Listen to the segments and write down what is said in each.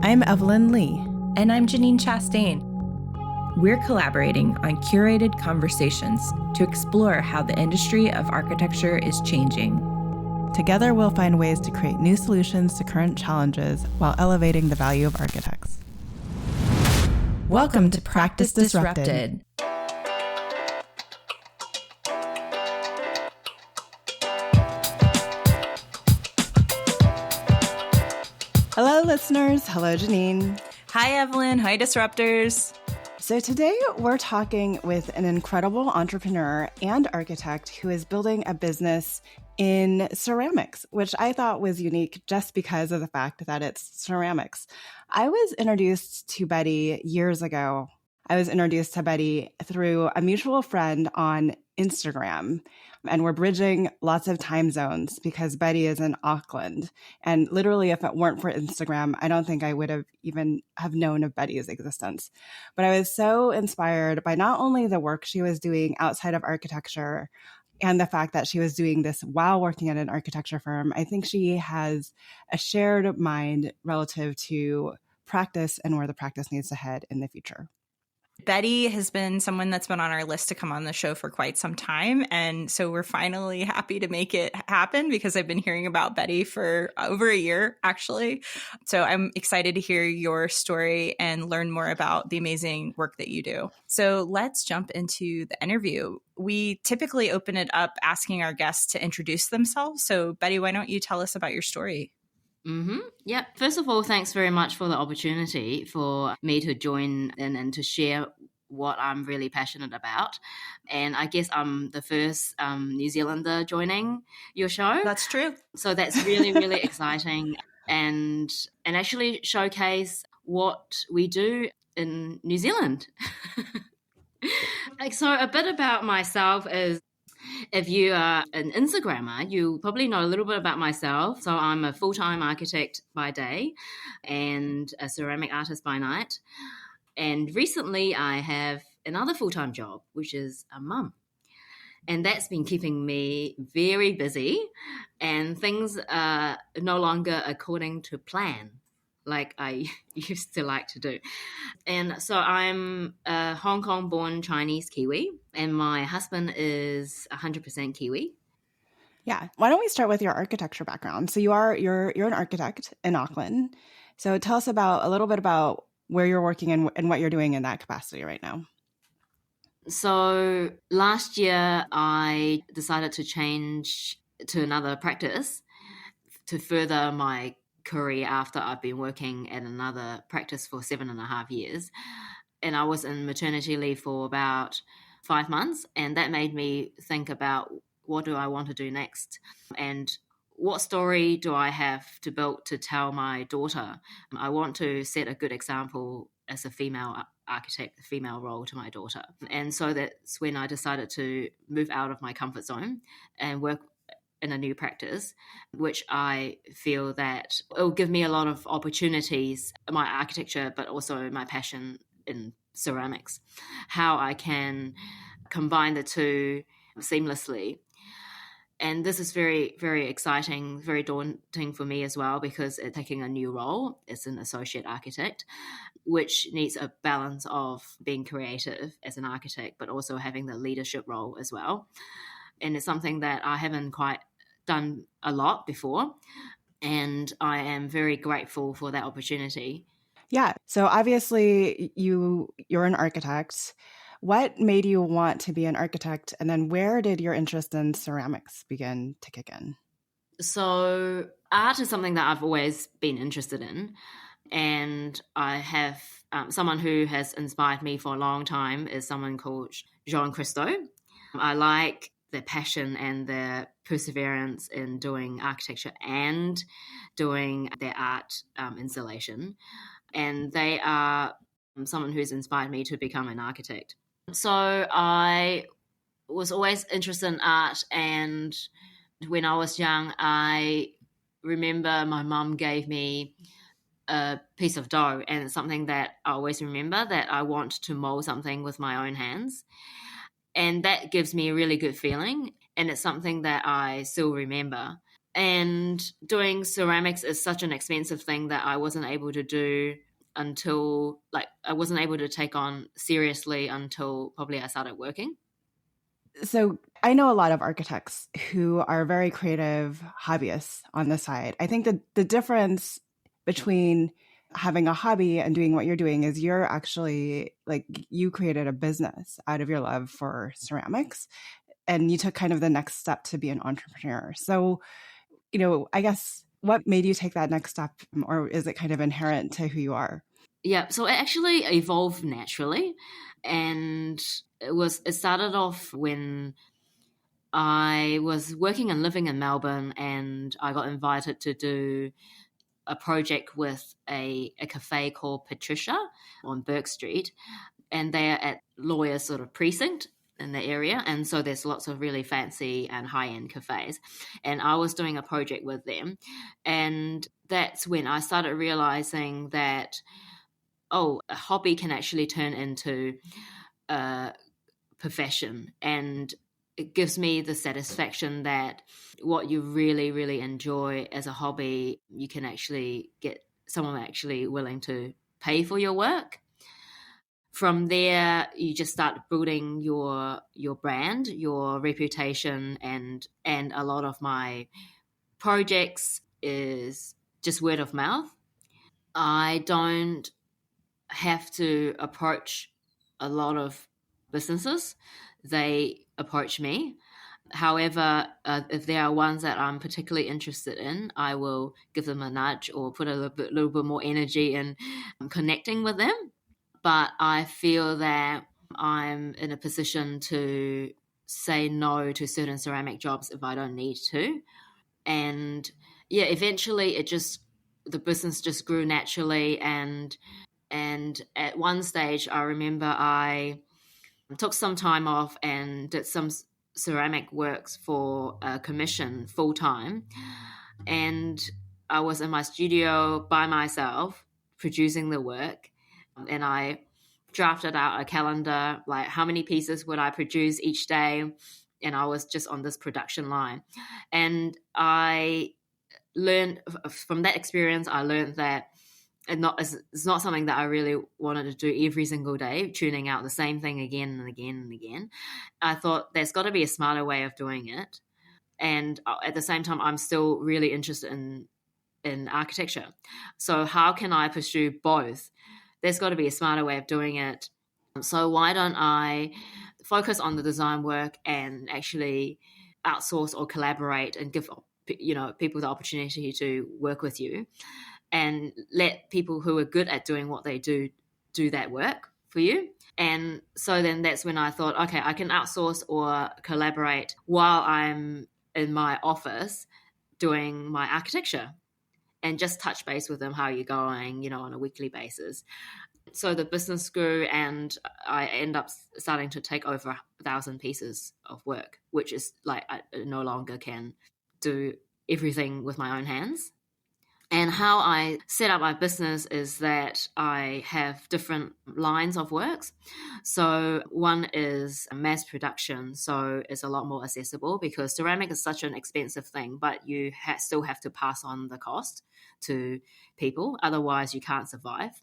I'm Evelyn Lee. And I'm Janine Chastain. We're collaborating on curated conversations to explore how the industry of architecture is changing. Together, we'll find ways to create new solutions to current challenges while elevating the value of architects. Welcome to Practice Disrupted. Hello, listeners. Hello, Janine. Hi, Evelyn. Hi, Disruptors. So today we're talking with an incredible entrepreneur and architect who is building a business in ceramics, which I thought was unique just because of the fact that it's ceramics. I was introduced to Betty years ago. I was introduced to Betty through a mutual friend on Instagram, and we're bridging lots of time zones because Betty is in Auckland. And literally, if it weren't for Instagram, I don't think I would have even have known of Betty's existence. But I was so inspired by not only the work she was doing outside of architecture and the fact that she was doing this while working at an architecture firm. I think she has a shared mind relative to practice and where the practice needs to head in the future. Betty has been someone that's been on our list to come on the show for quite some time. And so we're finally happy to make it happen because I've been hearing about Betty for over a year, actually. So I'm excited to hear your story and learn more about the amazing work that you do. So let's jump into the interview. We typically open it up asking our guests to introduce themselves. So Betty, why don't you tell us about your story? Yeah. First of all, thanks very much for the opportunity for me to join in and to share what I'm really passionate about. And I guess I'm the first New Zealander joining your show. That's true. So that's really, really exciting and actually showcase what we do in New Zealand. So a bit about myself is, if you are an Instagrammer, you probably know a little bit about myself. So I'm a full-time architect by day and a ceramic artist by night. And recently I have another full-time job, which is a mum. And that's been keeping me very busy and things are no longer according to plan, like I used to like to do. And so I'm a Hong Kong-born Chinese Kiwi, and my husband is 100% Kiwi. Yeah. Why don't we start with your architecture background? So you're an architect in Auckland. So tell us a little bit about where you're working and what you're doing in that capacity right now. So last year I decided to change to another practice to further my career after I've been working at another practice for 7.5 years. And I was in maternity leave for about 5 months. And that made me think about, what do I want to do next? And what story do I have to build to tell my daughter? I want to set a good example as a female architect, a female role to my daughter. And so that's when I decided to move out of my comfort zone and work in a new practice, which I feel that it will give me a lot of opportunities, my architecture, but also my passion in ceramics, how I can combine the two seamlessly. And this is very, very exciting, very daunting for me as well, because it's taking a new role as an associate architect, which needs a balance of being creative as an architect, but also having the leadership role as well. And it's something that I haven't quite done a lot before. And I am very grateful for that opportunity. Yeah. So obviously you're an architect. What made you want to be an architect? And then where did your interest in ceramics begin to kick in? So art is something that I've always been interested in. And I have someone who has inspired me for a long time is someone called Jean Christo. I like their passion and their perseverance in doing architecture and doing their art installation. And they are someone who's inspired me to become an architect. So I was always interested in art, and when I was young, I remember my mum gave me a piece of dough, and it's something that I always remember, that I want to mold something with my own hands. And that gives me a really good feeling, and it's something that I still remember. And doing ceramics is such an expensive thing that I wasn't able to do until, like, I wasn't able to take on seriously until probably I started working. So I know a lot of architects who are very creative hobbyists on the side. I think that the difference between having a hobby and doing what you're doing is you're actually, like, you created a business out of your love for ceramics, and you took kind of the next step to be an entrepreneur. So, I guess what made you take that next step, or is it kind of inherent to who you are? Yeah, so it actually evolved naturally, and it started off when I was working and living in Melbourne, and I got invited to do a project with a cafe called Patricia on Burke Street, and they're at Lawyers sort of precinct in the area, and so there's lots of really fancy and high-end cafes, and I was doing a project with them, and that's when I started realizing that, oh, a hobby can actually turn into a profession, and it gives me the satisfaction that what you really, really enjoy as a hobby, you can actually get someone actually willing to pay for your work. From there, you just start building your brand, your reputation, and a lot of my projects is just word of mouth. I don't have to approach a lot of businesses. They approach me. However, if there are ones that I'm particularly interested in, I will give them a nudge or put a little bit more energy in connecting with them. But I feel that I'm in a position to say no to certain ceramic jobs if I don't need to. And yeah, eventually the business just grew naturally. And at one stage, I remember I took some time off and did some ceramic works for a commission full time. And I was in my studio by myself producing the work. And I drafted out a calendar, like how many pieces would I produce each day. And I was just on this production line. And I learned from that experience, I learned that it's not something that I really wanted to do every single day, tuning out the same thing again and again and again. I thought there's got to be a smarter way of doing it. And at the same time, I'm still really interested in architecture. So how can I pursue both? There's got to be a smarter way of doing it. So why don't I focus on the design work and actually outsource or collaborate and give people the opportunity to work with you, and let people who are good at doing what they do that work for you. And so then that's when I thought, okay, I can outsource or collaborate while I'm in my office doing my architecture, and just touch base with them, how you're going, on a weekly basis. So the business grew, and I end up starting to take over 1,000 pieces of work, which is like I no longer can do everything with my own hands. And how I set up my business is that I have different lines of works. So one is mass production, so it's a lot more accessible because ceramic is such an expensive thing, but you still have to pass on the cost to people. Otherwise, you can't survive.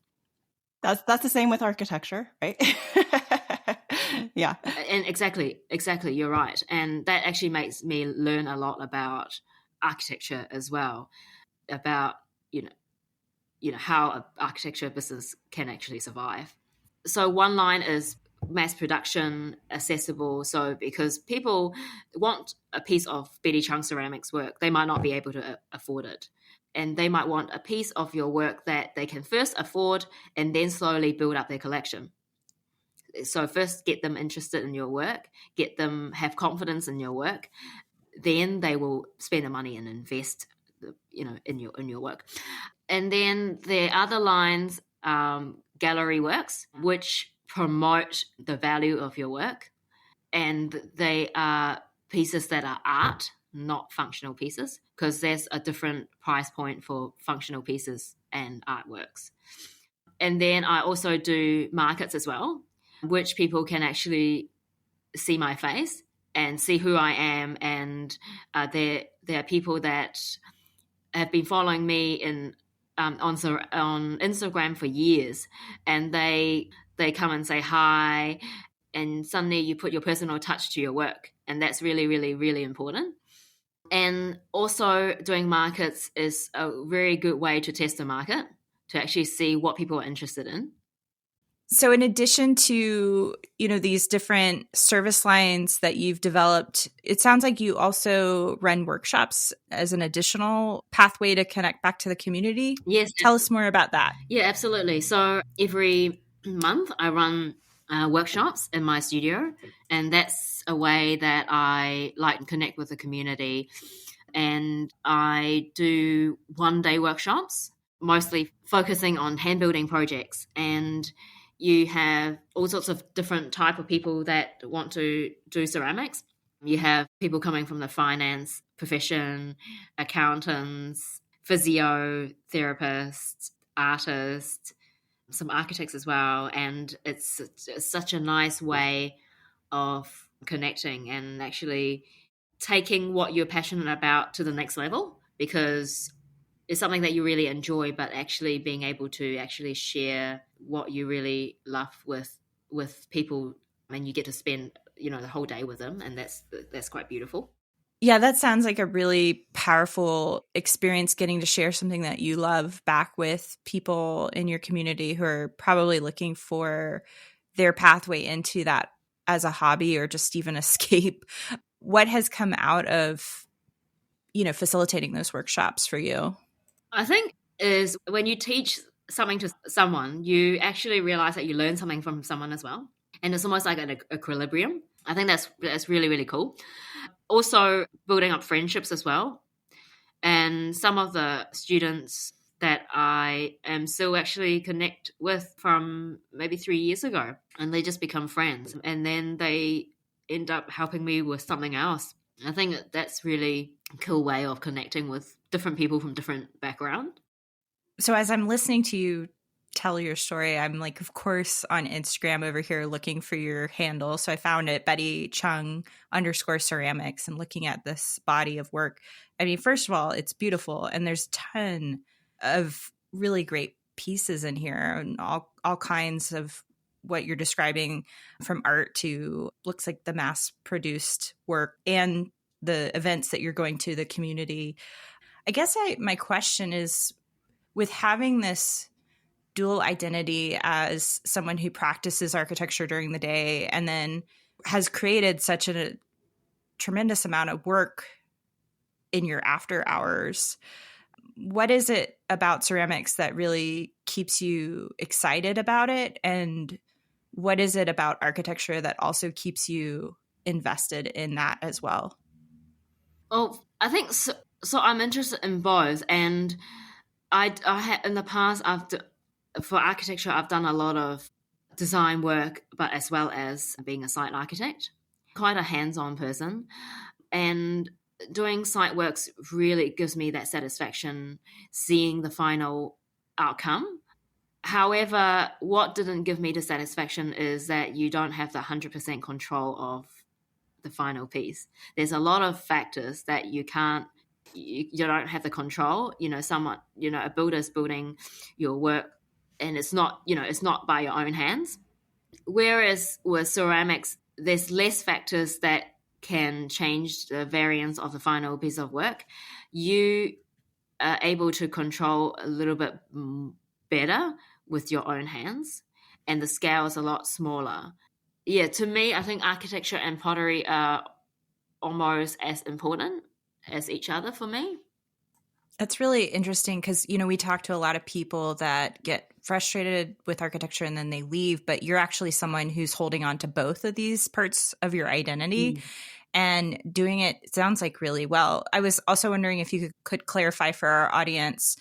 That's the same with architecture, right? Yeah. And exactly, you're right. And that actually makes me learn a lot about architecture as well, about how an architecture business can actually survive. So one line is mass production, accessible. So because people want a piece of Betty Chung ceramics work, they might not be able to afford it. And they might want a piece of your work that they can first afford and then slowly build up their collection. So first get them interested in your work, get them have confidence in your work, then they will spend the money and invest in your work. And then the other lines, gallery works, which promote the value of your work. And they are pieces that are art, not functional pieces, because there's a different price point for functional pieces and artworks. And then I also do markets as well, which people can actually see my face and see who I am. And there are people that have been following me on Instagram for years, and they come and say hi, and suddenly you put your personal touch to your work, and that's really, really, really important. And also doing markets is a very good way to test the market, to actually see what people are interested in. So in addition to, these different service lines that you've developed, it sounds like you also run workshops as an additional pathway to connect back to the community. Yes. Tell us more about that. Yeah, absolutely. So every month I run workshops in my studio, and that's a way that I like to connect with the community. And I do one-day workshops, mostly focusing on hand building projects. And you have all sorts of different type of people that want to do ceramics. You have people coming from the finance profession, accountants, physiotherapists, artists, some architects as well. And it's such a nice way of connecting and actually taking what you're passionate about to the next level, because it's something that you really enjoy, but actually being able to actually share what you really love with people, and you get to spend the whole day with them, and that's quite beautiful. Yeah, that sounds like a really powerful experience, getting to share something that you love back with people in your community who are probably looking for their pathway into that as a hobby or just even escape. What has come out of, facilitating those workshops for you? I think is when you teach something to someone, you actually realize that you learn something from someone as well. And it's almost like an equilibrium. I think that's really, really cool. Also building up friendships as well. And some of the students that I am still actually connect with from maybe 3 years ago, and they just become friends. And then they end up helping me with something else. I think that's really a cool way of connecting with different people from different backgrounds. So as I'm listening to you tell your story, I'm like, of course, on Instagram over here looking for your handle. So I found it, Betty Chung _ceramics, and looking at this body of work. I mean, first of all, it's beautiful, and there's a ton of really great pieces in here, and all kinds of what you're describing, from art to looks like the mass produced work and the events that you're going to, the community. I guess my question is, with having this dual identity as someone who practices architecture during the day and then has created such a tremendous amount of work in your after hours, what is it about ceramics that really keeps you excited about it? And what is it about architecture that also keeps you invested in that as well? Oh, I think so. So I'm interested in both, and I had in the past, for architecture, I've done a lot of design work, but as well as being a site architect, quite a hands-on person. And doing site works really gives me that satisfaction, seeing the final outcome. However, what didn't give me the satisfaction is that you don't have the 100% control of the final piece. There's a lot of factors that you don't have the control. Someone, a builder's building your work, and it's not by your own hands. Whereas with ceramics, there's less factors that can change the variance of the final piece of work. You are able to control a little bit better with your own hands, and the scale is a lot smaller. Yeah, to me, I think architecture and pottery are almost as important as each other for me. That's really interesting because, we talk to a lot of people that get frustrated with architecture and then they leave, but you're actually someone who's holding on to both of these parts of your identity and doing it sounds like really well. I was also wondering if you could clarify for our audience.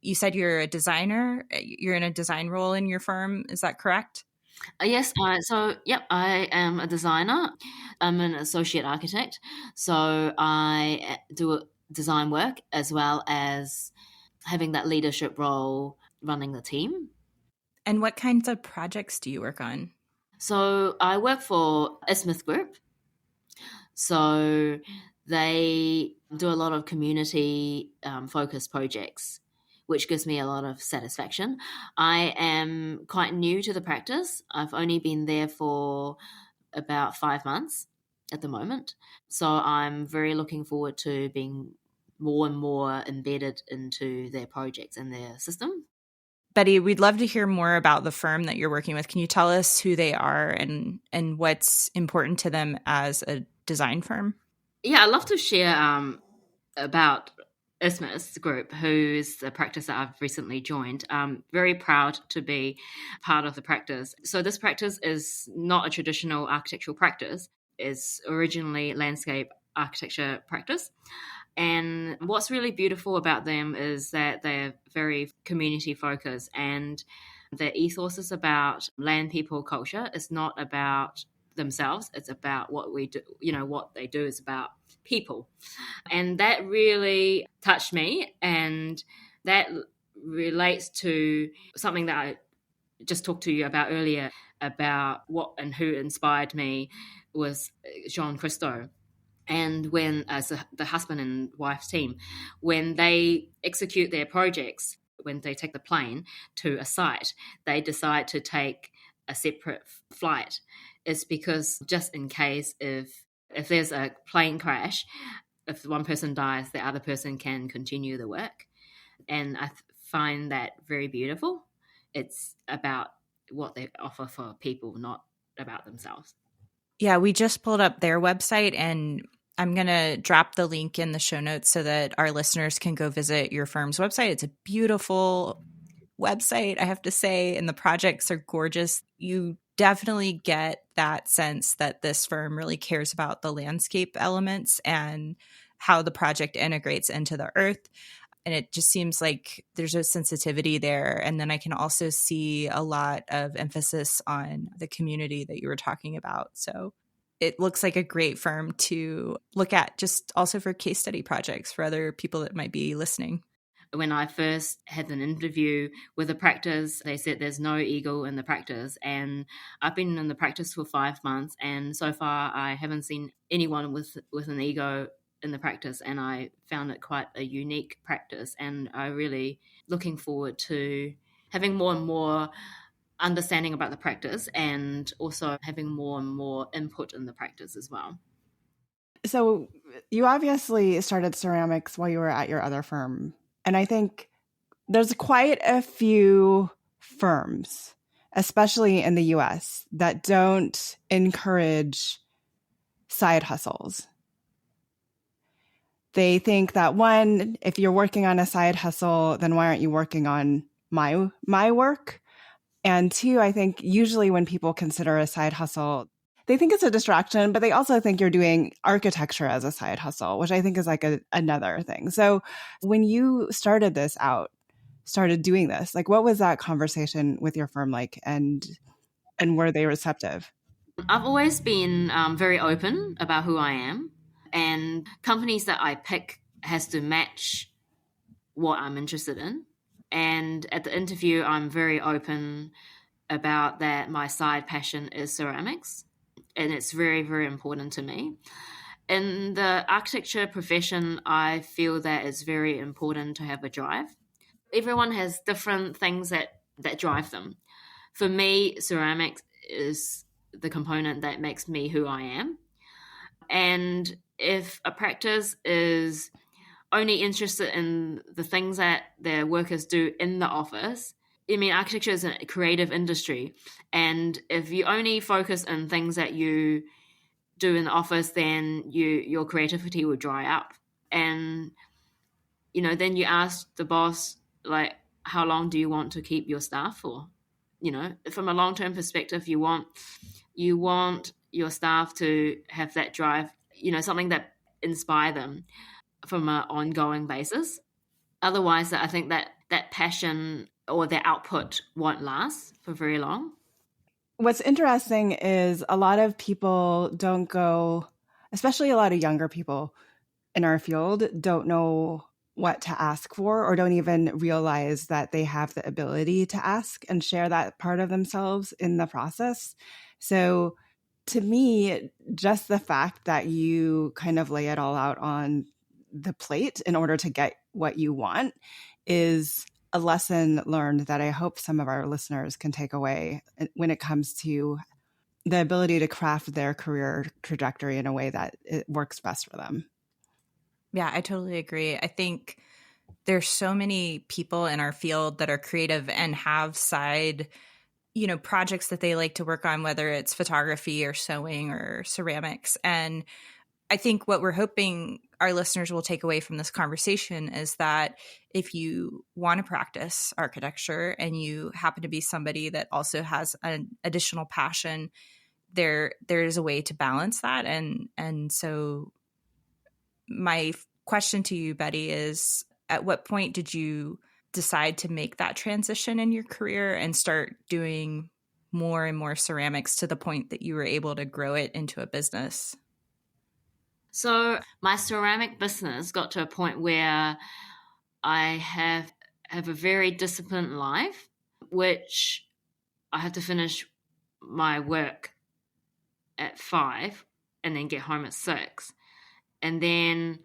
You said you're a designer. You're in a design role in your firm. Is that correct? Yes. I am a designer. I'm an associate architect. So I do design work as well as having that leadership role, running the team. And what kinds of projects do you work on? So I work for a Smith Group. So they do a lot of community focused projects, which gives me a lot of satisfaction. I am quite new to the practice. I've only been there for about 5 months at the moment. So I'm very looking forward to being more and more embedded into their projects and their system. Betty, we'd love to hear more about the firm that you're working with. Can you tell us who they are and what's important to them as a design firm? Yeah, I'd love to share about Isthmus Group, who is the practice that I've recently joined. I'm very proud to be part of the practice. So this practice is not a traditional architectural practice. It's originally landscape architecture practice. And what's really beautiful about them is that they're very community focused, and their ethos is about land, people, culture. It's not about themselves. It's about what we do. What they do is about people. And that really touched me. And that relates to something that I just talked to you about earlier, about what and who inspired me was Jean Christo. And when, as the husband and wife team, when they execute their projects, when they take the plane to a site, they decide to take a separate flight. It's because just in case if there's a plane crash, if one person dies, the other person can continue the work. And I find that very beautiful. It's about what they offer for people, not about themselves. Yeah, we just pulled up their website, and I'm going to drop the link in the show notes so that our listeners can go visit your firm's website. It's a beautiful website, I have to say, and the projects are gorgeous. You definitely get that sense that this firm really cares about the landscape elements and how the project integrates into the earth. And it just seems like there's a sensitivity there. And then I can also see a lot of emphasis on the community that you were talking about. So it looks like a great firm to look at, just also for case study projects for other people that might be listening. When I first had an interview with the practice, they said there's no ego in the practice. And I've been in the practice for 5 months, and so far I haven't seen anyone with an ego in the practice, and I found it quite a unique practice. And I really looking forward to having more and more understanding about the practice, and also having more and more input in the practice as well. So you obviously started ceramics while you were at your other firm. And I think there's quite a few firms, especially in the US, that don't encourage side hustles. They think that, one, if you're working on a side hustle, then why aren't you working on my work? And two, I think usually when people consider a side hustle, they think it's a distraction, but they also think you're doing architecture as a side hustle, which I think is like another thing. So when you started doing this, like, what was that conversation with your firm like, and were they receptive? I've always been very open about who I am, and companies that I pick has to match what I'm interested in. And at the interview, I'm very open about that. My side passion is ceramics, and it's very, very important to me. In the architecture profession, I feel that it's very important to have a drive. Everyone has different things that drive them. For me, ceramics is the component that makes me who I am. And if a practice is only interested in the things that their workers do in the office, I mean, architecture is a creative industry. And if you only focus on things that you do in the office, then your creativity will dry up. And, then you ask the boss, like, how long do you want to keep your staff for? From a long-term perspective, you want your staff to have that drive, something that inspire them from an ongoing basis. Otherwise, I think that passion or their output won't last for very long. What's interesting is a lot of people don't go, especially a lot of younger people in our field, don't know what to ask for, or don't even realize that they have the ability to ask and share that part of themselves in the process. So to me, just the fact that you kind of lay it all out on the plate in order to get what you want is a lesson learned that I hope some of our listeners can take away when it comes to the ability to craft their career trajectory in a way that it works best for them. Yeah, I totally agree. I think there's so many people in our field that are creative and have side, projects that they like to work on, whether it's photography or sewing or ceramics. And I think what we're hoping our listeners will take away from this conversation is that if you want to practice architecture and you happen to be somebody that also has an additional passion, there's a way to balance that. And so my question to you, Betty, is at what point did you decide to make that transition in your career and start doing more and more ceramics to the point that you were able to grow it into a business? So my ceramic business got to a point where I have a very disciplined life, which I have to finish my work at 5 and then get home at 6 and then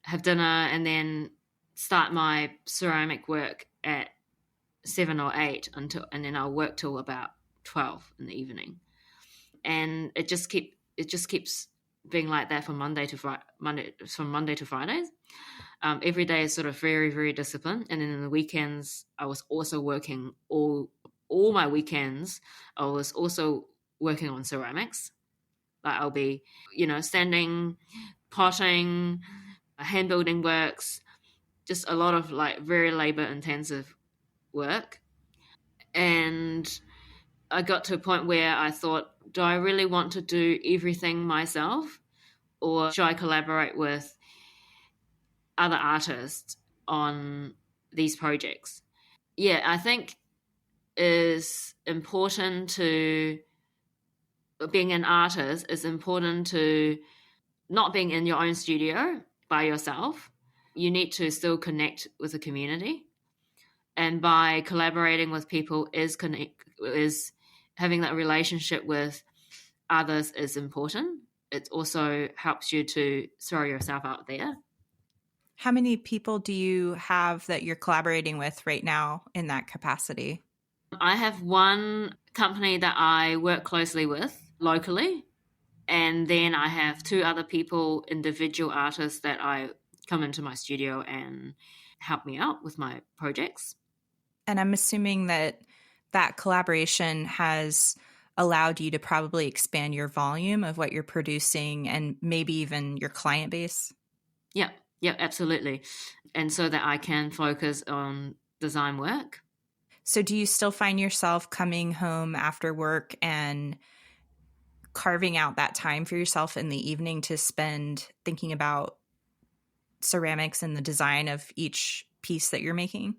have dinner and then start my ceramic work at 7 or 8 and then I'll work till about 12 in the evening. And it just keeps being like that from Monday to Fridays. Every day is sort of very, very disciplined. And then in the weekends, I was also working all my weekends. I was also working on ceramics. Like I'll be, standing, potting, hand building works, just a lot of like very labor intensive work. And I got to a point where I thought, do I really want to do everything myself, or should I collaborate with other artists on these projects? Yeah, I think is important to being an artist is important to not being in your own studio by yourself. You need to still connect with the community, and by collaborating with people is having that relationship with others is important. It also helps you to throw yourself out there. How many people do you have that you're collaborating with right now in that capacity? I have one company that I work closely with locally, and then I have 2 other people, individual artists that I come into my studio and help me out with my projects. And I'm assuming that collaboration has allowed you to probably expand your volume of what you're producing and maybe even your client base. Yeah, absolutely. And so that I can focus on design work. So do you still find yourself coming home after work and carving out that time for yourself in the evening to spend thinking about ceramics and the design of each piece that you're making?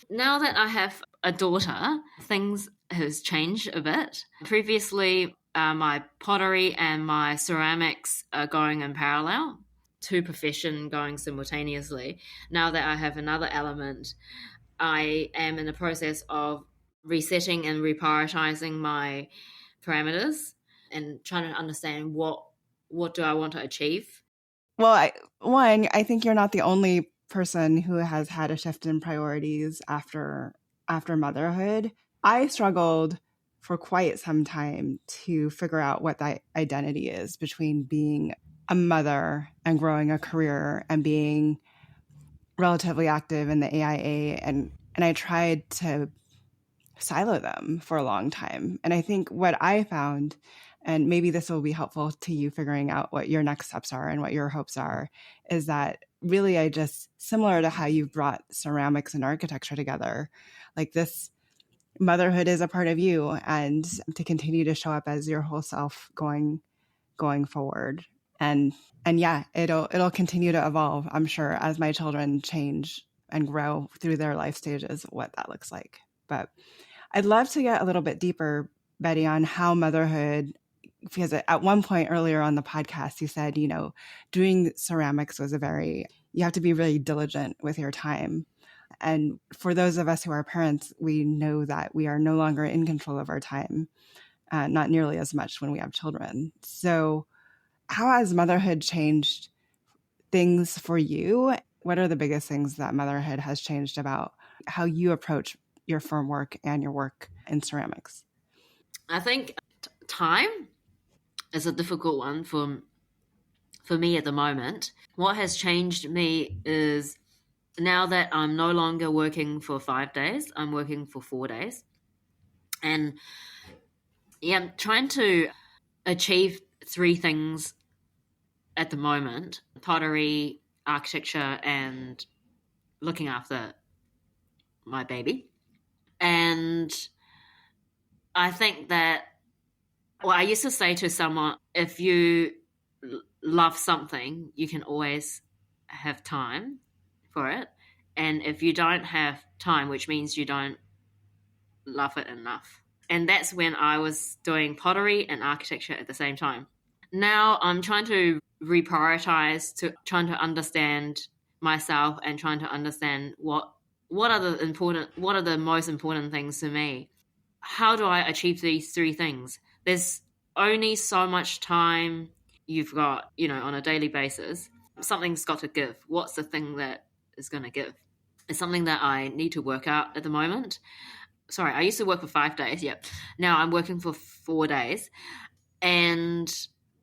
Now that I have a daughter, things has changed a bit. Previously, my pottery and my ceramics are going in parallel, 2 professions going simultaneously. Now that I have another element, I am in the process of resetting and reprioritizing my parameters and trying to understand what do I want to achieve. Well, I think you're not the only person who has had a shift in priorities after motherhood. I struggled for quite some time to figure out what that identity is between being a mother and growing a career and being relatively active in the AIA, and I tried to silo them for a long time. And I think what I found, and maybe this will be helpful to you figuring out what your next steps are and what your hopes are, is that really I just, similar to how you've brought ceramics and architecture together, like this motherhood is a part of you, and to continue to show up as your whole self going forward. And yeah, it'll continue to evolve, I'm sure, as my children change and grow through their life stages, what that looks like. But I'd love to get a little bit deeper, Betty, on how motherhood, because at one point earlier on the podcast, you said, doing ceramics was you have to be really diligent with your time. And for those of us who are parents, we know that we are no longer in control of our time. not nearly as much when we have children. So how has motherhood changed things for you? What are the biggest things that motherhood has changed about how you approach your firm work and your work in ceramics? I think time is a difficult one for me at the moment. What has changed me is now that I'm no longer working for 5 days, I'm working for 4 days. And yeah, I'm trying to achieve 3 things at the moment: pottery, architecture, and looking after my baby. And I think that, well, I used to say to someone, if you love something, you can always have time for it. And if you don't have time, which means you don't love it enough. And that's when I was doing pottery and architecture at the same time. Now I'm trying to reprioritize, to trying to understand myself and trying to understand what are the most important things to me. How do I achieve these 3 things? There's only so much time you've got, on a daily basis. Something's got to give. What's the thing that is going to give? It's something that I need to work out at the moment. Sorry, I used to work for 5 days. Yep. Now I'm working for 4 days. And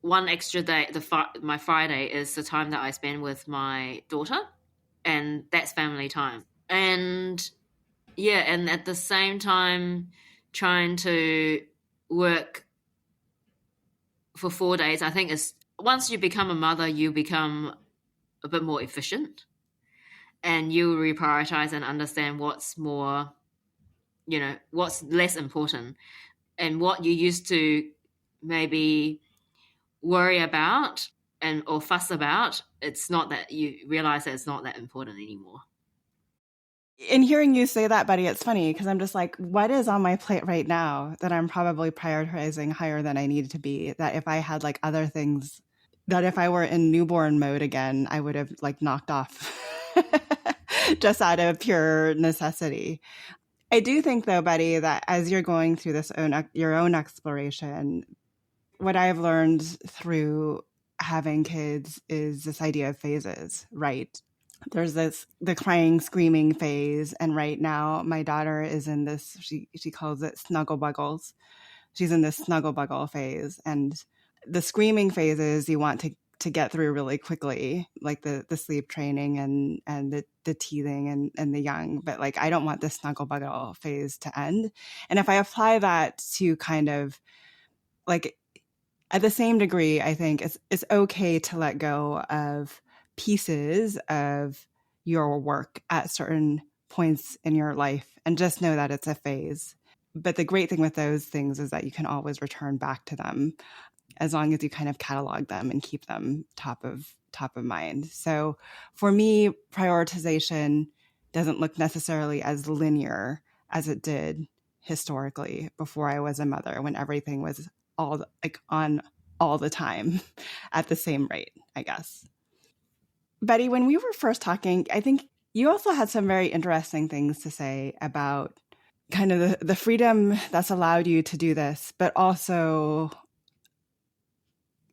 one extra day, my Friday, is the time that I spend with my daughter. And that's family time. And yeah, and at the same time, trying to work for 4 days, I think is, once you become a mother, you become a bit more efficient, and you reprioritize and understand what's more, what's less important, and what you used to maybe worry about or fuss about. It's not that you realize that it's not that important anymore. In hearing you say that, Betty, it's funny because I'm just like, what is on my plate right now that I'm probably prioritizing higher than I need to be? That if I had like other things, that if I were in newborn mode again, I would have like knocked off just out of pure necessity. I do think, though, Betty, that as you're going through your own exploration, what I've learned through having kids is this idea of phases, right? There's the crying, screaming phase. And right now, my daughter is in this, she calls it snuggle buggles. She's in this snuggle buggle phase. And the screaming phases you want to get through really quickly, like the sleep training and the teething and the young. But like, I don't want the snuggle buggle phase to end. And if I apply that to kind of like, at the same degree, I think it's okay to let go of pieces of your work at certain points in your life and just know that it's a phase. But the great thing with those things is that you can always return back to them as long as you kind of catalog them and keep them top of mind. So for me, prioritization doesn't look necessarily as linear as it did historically before I was a mother, when everything was on all the time at the same rate, I guess. Betty, when we were first talking, I think you also had some very interesting things to say about kind of the freedom that's allowed you to do this, but also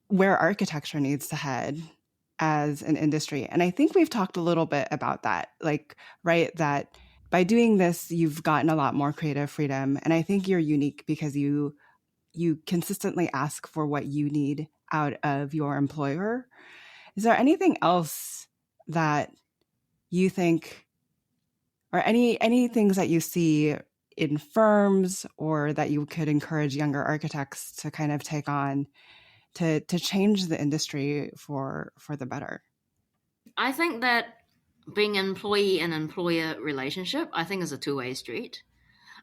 where architecture needs to head as an industry. And I think we've talked a little bit about that, like, right, that by doing this, you've gotten a lot more creative freedom. And I think you're unique because you consistently ask for what you need out of your employer. Is there anything else that you think, or any things that you see in firms, or that you could encourage younger architects to kind of take on to change the industry for the better? I think that being an employee and employer relationship, I think, is a two-way street.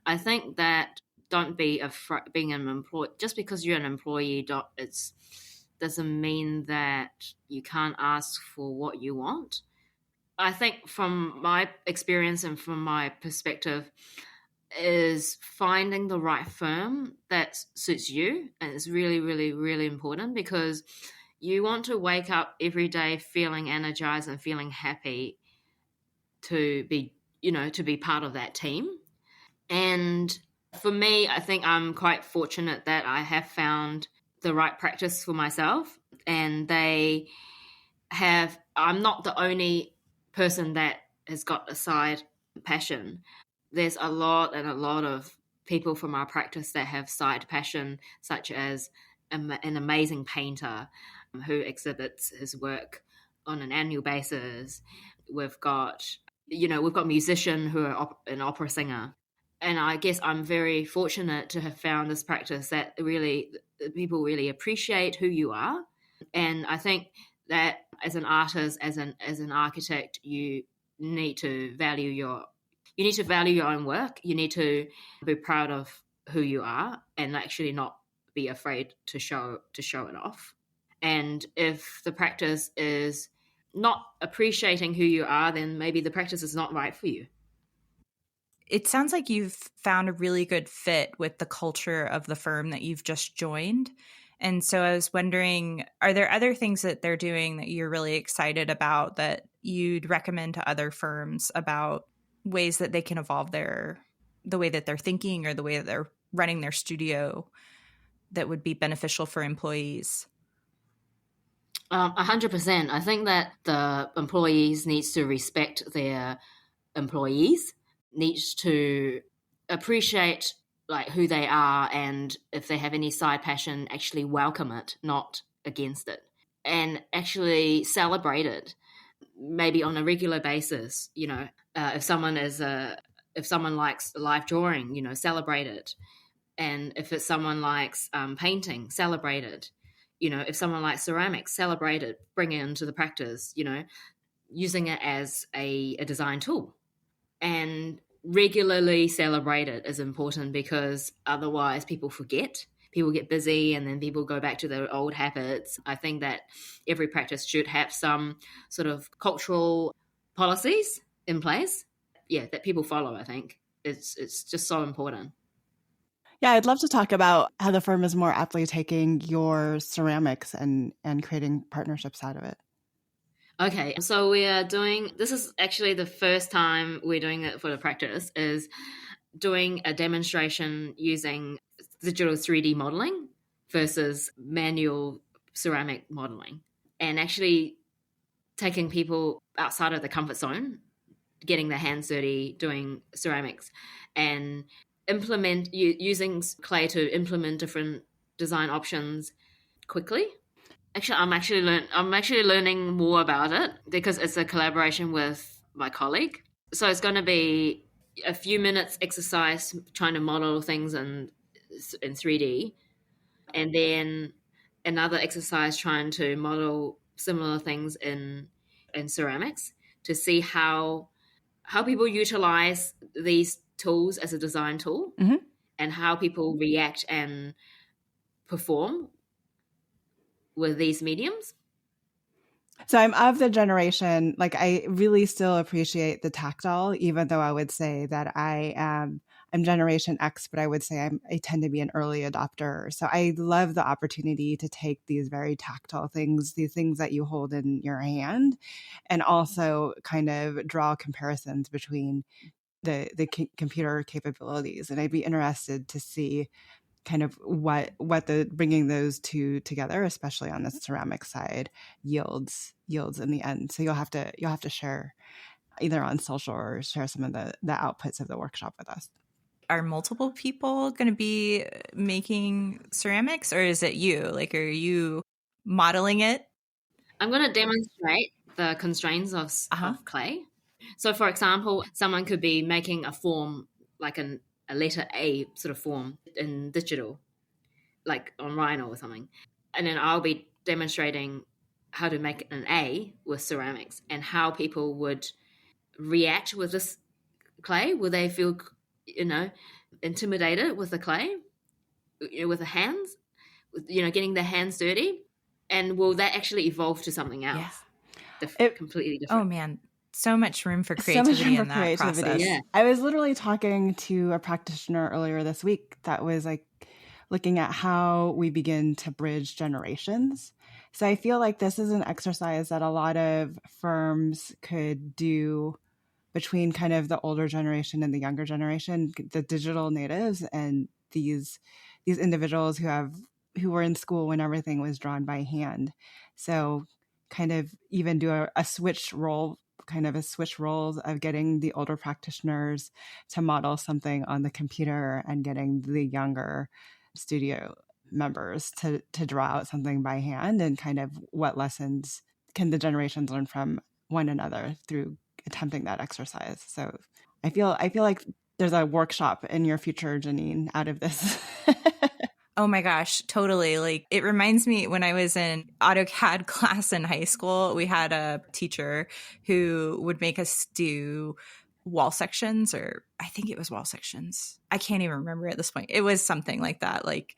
I think that don't be afraid being an employee. Just because you're an employee, it doesn't mean that you can't ask for what you want. I think from my experience and from my perspective, is finding the right firm that suits you. And it's really, really, really important, because you want to wake up every day feeling energized and feeling happy to be part of that team. And For me, I think I'm quite fortunate that I have found the right practice for myself, and I'm not the only person that has got a side passion. There's a lot of people from our practice that have side passion, such as an amazing painter who exhibits his work on an annual basis. We've got musician who are an opera singer. And I guess I'm very fortunate to have found this practice that really people really appreciate who you are. And I think that as an artist, as an architect, you need to value your own work. You need to be proud of who you are and actually not be afraid to show it off. And if the practice is not appreciating who you are, then maybe the practice is not right for you. It sounds like you've found a really good fit with the culture of the firm that you've just joined. And so I was wondering, are there other things that they're doing that you're really excited about that you'd recommend to other firms about ways that they can evolve the way that they're thinking or the way that they're running their studio that would be beneficial for employees? 100%. I think that the employees needs to respect their employees, needs to appreciate like who they are, and if they have any side passion, actually welcome it, not against it, and actually celebrate it, maybe on a regular basis. If someone likes live drawing, celebrate it, and if it's someone likes painting, celebrate it. If someone likes ceramics, celebrate it, bring it into the practice. Using it as a design tool, and regularly celebrate it is important, because otherwise people forget. People get busy and then people go back to their old habits. I think that every practice should have some sort of cultural policies in place, that people follow. I think it's just so important. Yeah, I'd love to talk about how the firm is more aptly taking your ceramics and creating partnerships out of it. Okay, so this is actually the first time we're doing it for the practice, is doing a demonstration using digital 3D modeling versus manual ceramic modeling, and actually taking people outside of the comfort zone, getting their hands dirty doing ceramics, and using clay to implement different design options quickly. Actually, I'm actually learning more about it, because it's a collaboration with my colleague. So it's going to be a few minutes exercise trying to model things in 3D, and then another exercise trying to model similar things in ceramics, to see how people utilize these tools as a design tool, mm-hmm. and how people react and perform with these mediums. So I'm of the generation, like I really still appreciate the tactile, even though I would say that I'm Generation X, but I would say I tend to be an early adopter. So I love the opportunity to take these very tactile things, these things that you hold in your hand, and also kind of draw comparisons between the computer capabilities. And I'd be interested to see kind of what the bringing those two together, especially on the ceramic side, yields in the end. So you'll have to share either on social or share some of the outputs of the workshop with us. Are multiple people going to be making ceramics, or is it you? Like, are you modeling it? I'm going to demonstrate the constraints of clay. So, for example, someone could be making a form like a letter A sort of form in digital, like on Rhino or something. And then I'll be demonstrating how to make an A with ceramics, and how people would react with this clay. Will they feel, intimidated with the clay, with the hands, getting their hands dirty? And will that actually evolve to something else? Yeah. Completely different. Oh, man. So much room for creativity in that process. Yeah. I was literally talking to a practitioner earlier this week that was like looking at how we begin to bridge generations. So I feel like this is an exercise that a lot of firms could do between kind of the older generation and the younger generation, the digital natives, and these individuals who were in school when everything was drawn by hand. So kind of even do a switch role, kind of a switch roles of getting the older practitioners to model something on the computer and getting the younger studio members to draw out something by hand, and kind of what lessons can the generations learn from one another through attempting that exercise. So I feel like there's a workshop in your future, Janine, out of this. Oh my gosh, totally. Like, it reminds me when I was in AutoCAD class in high school, we had a teacher who would make us do wall sections, or I think it was wall sections. I can't even remember at this point. It was something like that. Like,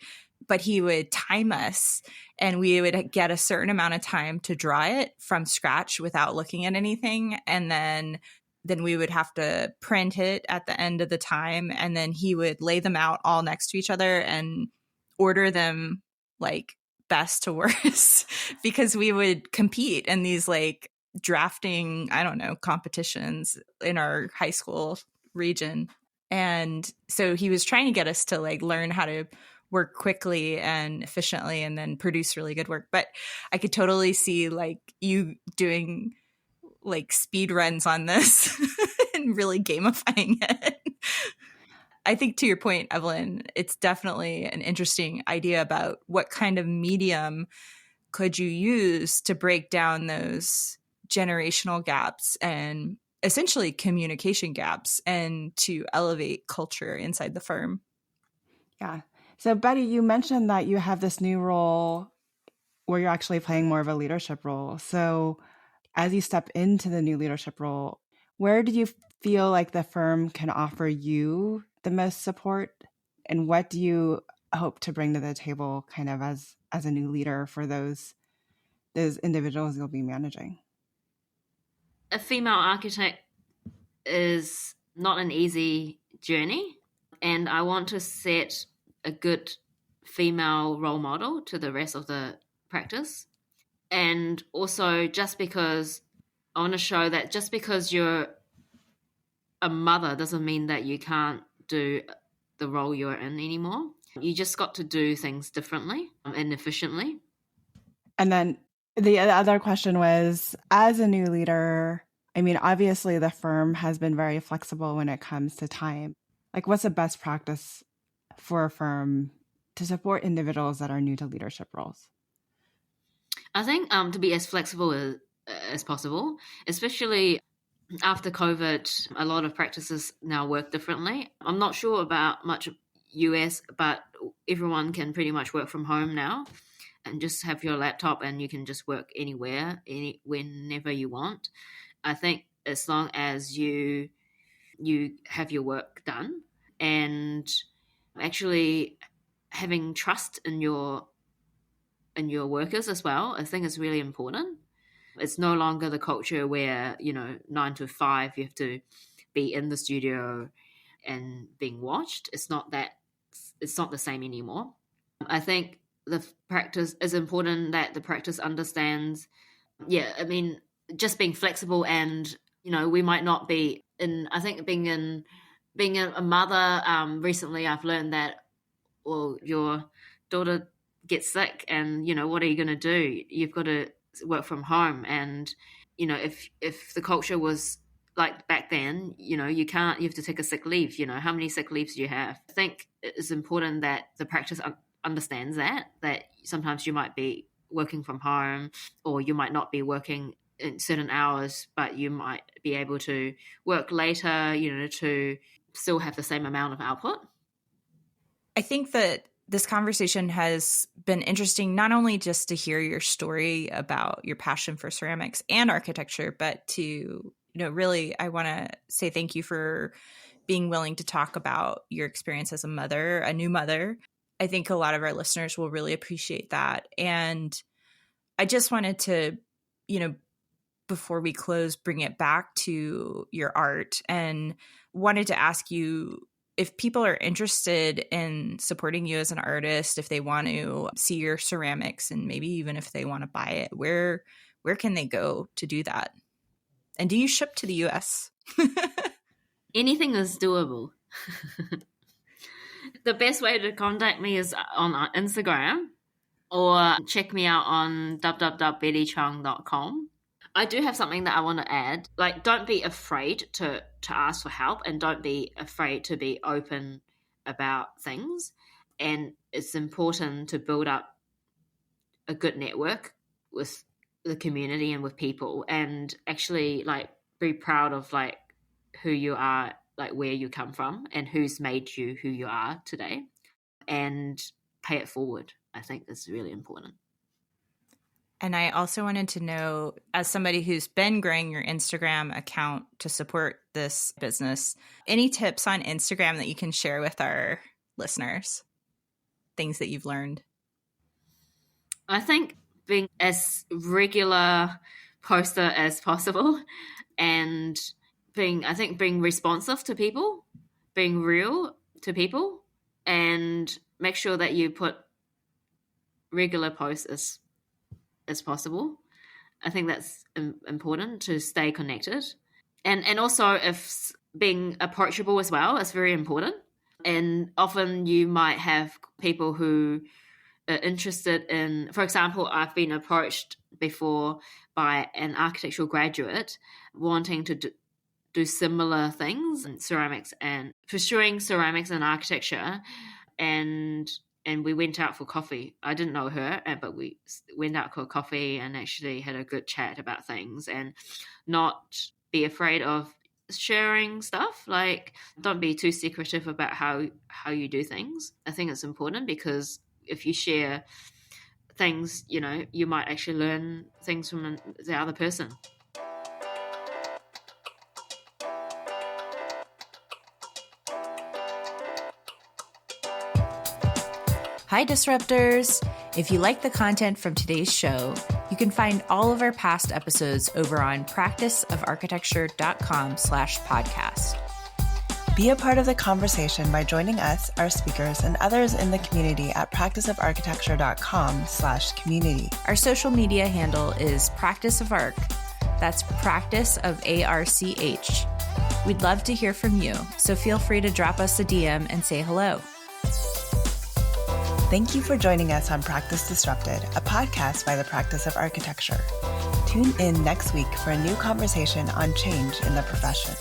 but he would time us, and we would get a certain amount of time to draw it from scratch without looking at anything. And then we would have to print it at the end of the time. And then he would lay them out all next to each other and order them like best to worst because we would compete in these like drafting, I don't know, competitions in our high school region. And so he was trying to get us to like learn how to work quickly and efficiently and then produce really good work. But I could totally see like you doing like speed runs on this and really gamifying it. I think to your point, Evelyn, it's definitely an interesting idea about what kind of medium could you use to break down those generational gaps and essentially communication gaps and to elevate culture inside the firm. Yeah. So Betty, you mentioned that you have this new role where you're actually playing more of a leadership role. So as you step into the new leadership role, where do you feel like the firm can offer you the most support? And what do you hope to bring to the table kind of as a new leader for those individuals you'll be managing? A female architect is not an easy journey, and I want to set a good female role model to the rest of the practice. And also, just because I want to show that just because you're a mother doesn't mean that you can't do the role you're in anymore. You just got to do things differently and efficiently. And then the other question was, as a new leader, I mean, obviously the firm has been very flexible when it comes to time. Like, what's the best practice for a firm to support individuals that are new to leadership roles? I think to be as flexible as possible, especially after COVID, a lot of practices now work differently. I'm not sure about much US, but everyone can pretty much work from home now and just have your laptop and you can just work anywhere, whenever you want. I think as long as you have your work done and actually having trust in your workers as well, I think is really important. It's no longer the culture where, 9 to 5, you have to be in the studio and being watched. It's not the same anymore. I think the practice is important that the practice understands. Yeah, I mean, just being flexible and, we might not be in, I think being a mother, recently I've learned that, well, your daughter gets sick and, what are you going to do? You've got to work from home. And, if the culture was like back then, you have to take a sick leave. How many sick leaves do you have? I think it's important that the practice understands that sometimes you might be working from home or you might not be working in certain hours, but you might be able to work later, to still have the same amount of output. I think that this conversation has been interesting, not only just to hear your story about your passion for ceramics and architecture, but to, really, I want to say thank you for being willing to talk about your experience as a mother, a new mother. I think a lot of our listeners will really appreciate that. And I just wanted to, before we close, bring it back to your art and wanted to ask you, if people are interested in supporting you as an artist, if they want to see your ceramics and maybe even if they want to buy it, where can they go to do that? And do you ship to the US? Anything is doable. The best way to contact me is on Instagram, or check me out on www.bettychung.com. I do have something that I want to add. Like, don't be afraid to ask for help, and don't be afraid to be open about things. And it's important to build up a good network with the community and with people, and actually like be proud of like who you are, like where you come from and who's made you who you are today, and pay it forward. I think that's really important. And I also wanted to know, as somebody who's been growing your Instagram account to support this business, any tips on Instagram that you can share with our listeners? Things that you've learned? I think being as regular poster as possible, and being responsive to people, being real to people, and make sure that you put regular posts as possible. I think that's important to stay connected. And also, if being approachable as well is very important. And often you might have people who are interested in, for example, I've been approached before by an architectural graduate wanting to do similar things in ceramics and pursuing ceramics and architecture. And we went out for coffee. I didn't know her, but we went out for coffee and actually had a good chat about things, and not be afraid of sharing stuff. Like, don't be too secretive about how you do things. I think it's important, because if you share things, you know, you might actually learn things from the other person. Hi, Disruptors! If you like the content from today's show, you can find all of our past episodes over on practiceofarchitecture.com/podcast. Be a part of the conversation by joining us, our speakers, and others in the community at practiceofarchitecture.com/community. Our social media handle is Practice of Arch. That's Practice of ARCH. We'd love to hear from you, so feel free to drop us a DM and say hello. Thank you for joining us on Practice Disrupted, a podcast by the Practice of Architecture. Tune in next week for a new conversation on change in the profession.